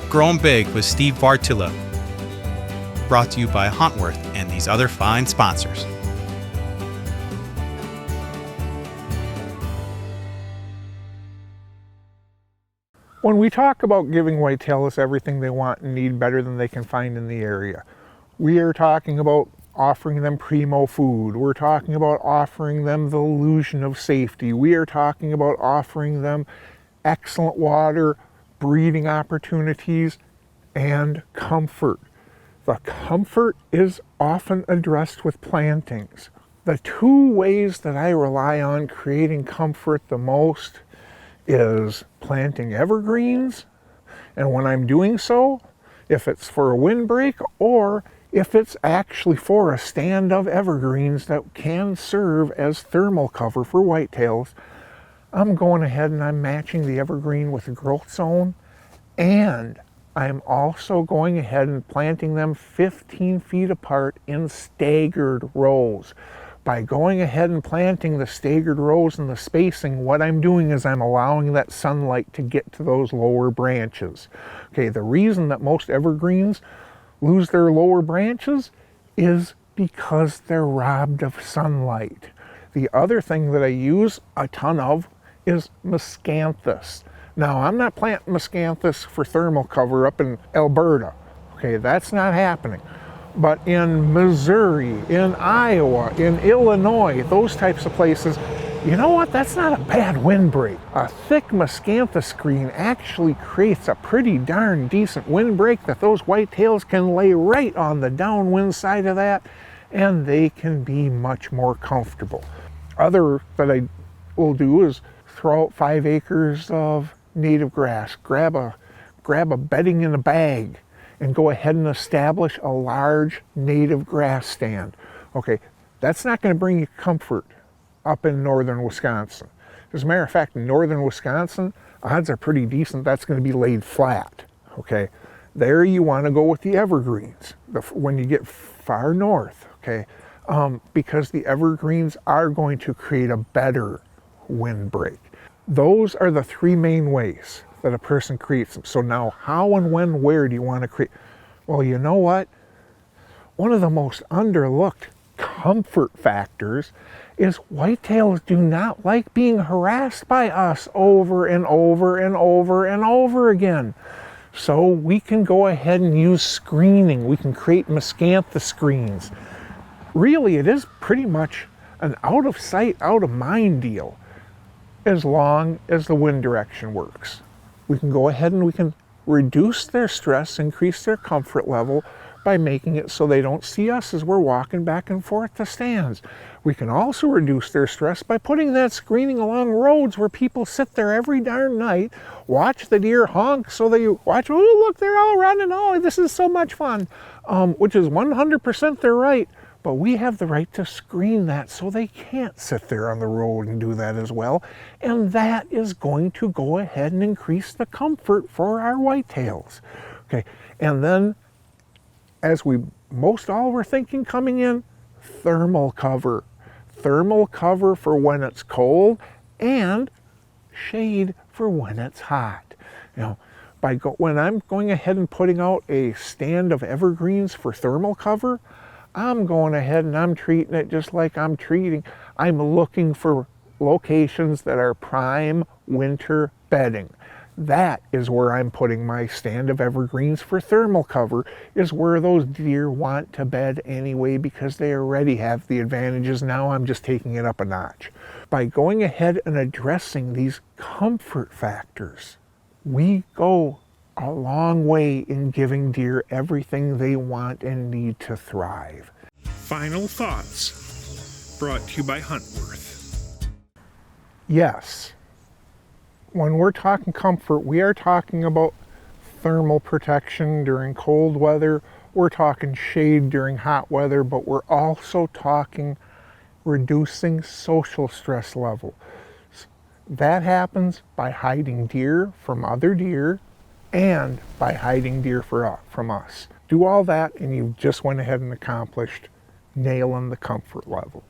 Grown Big with Steve Bartylla. Brought to you by Huntworth and these other fine sponsors. When we talk about giving whitetails everything they want and need better than they can find in the area, we are talking about offering them primo food. We're talking about offering them the illusion of safety. We are talking about offering them excellent water, breeding opportunities, and comfort. The comfort is often addressed with plantings. The two ways that I rely on creating comfort the most is planting evergreens, and when I'm doing so, if it's for a windbreak or if it's actually for a stand of evergreens that can serve as thermal cover for whitetails, I'm going ahead and I'm matching the evergreen with a growth zone, and I'm also going ahead and planting them 15 feet apart in staggered rows. By going ahead and planting the staggered rows and the spacing, what I'm doing is I'm allowing that sunlight to get to those lower branches. Okay, the reason that most evergreens lose their lower branches is because they're robbed of sunlight. The other thing that I use a ton of is miscanthus. Now, I'm not planting miscanthus for thermal cover up in Alberta. Okay, that's not happening. But in Missouri, in Iowa, in Illinois, those types of places, you know what? That's not a bad windbreak. A thick miscanthus screen actually creates a pretty darn decent windbreak that those whitetails can lay right on the downwind side of that, and they can be much more comfortable. Other that I will do is throw out 5 acres of native grass, grab a bedding in a bag, and go ahead and establish a large native grass stand. Okay, that's not going to bring you comfort up in northern Wisconsin. As a matter of fact, in northern Wisconsin, odds are pretty decent that's going to be laid flat. Okay, there you want to go with the evergreens when you get far north. Okay, because the evergreens are going to create a better windbreak. Those are the 3 main ways that a person creates them. So now, how and when, where do you want to create? Well, you know what? One of the most underlooked comfort factors is whitetails do not like being harassed by us over and over and over and over again. So we can go ahead and use screening. We can create miscanthus screens. Really, it is pretty much an out of sight, out of mind deal, as long as the wind direction works. We can go ahead and we can reduce their stress, increase their comfort level by making it so they don't see us as we're walking back and forth to stands. We can also reduce their stress by putting that screening along roads where people sit there every darn night, watch the deer honk, so they watch, oh look, they're all running, oh this is so much fun, which is 100% their right. But we have the right to screen that so they can't sit there on the road and do that as well. And that is going to go ahead and increase the comfort for our whitetails. Okay, and then as we most all were thinking coming in, thermal cover. Thermal cover for when it's cold and shade for when it's hot. You know, when I'm going ahead and putting out a stand of evergreens for thermal cover, I'm going ahead and I'm treating it just like I'm looking for locations that are prime winter bedding. That is where I'm putting my stand of evergreens for thermal cover, is where those deer want to bed anyway because they already have the advantages. Now I'm just taking it up a notch. By going ahead and addressing these comfort factors, we go a long way in giving deer everything they want and need to thrive. Final thoughts, brought to you by Huntworth. Yes, when we're talking comfort, we are talking about thermal protection during cold weather, we're talking shade during hot weather, but we're also talking reducing social stress level. That happens by hiding deer from other deer and by hiding deer from us. Do all that and you just went ahead and accomplished nailing the comfort level.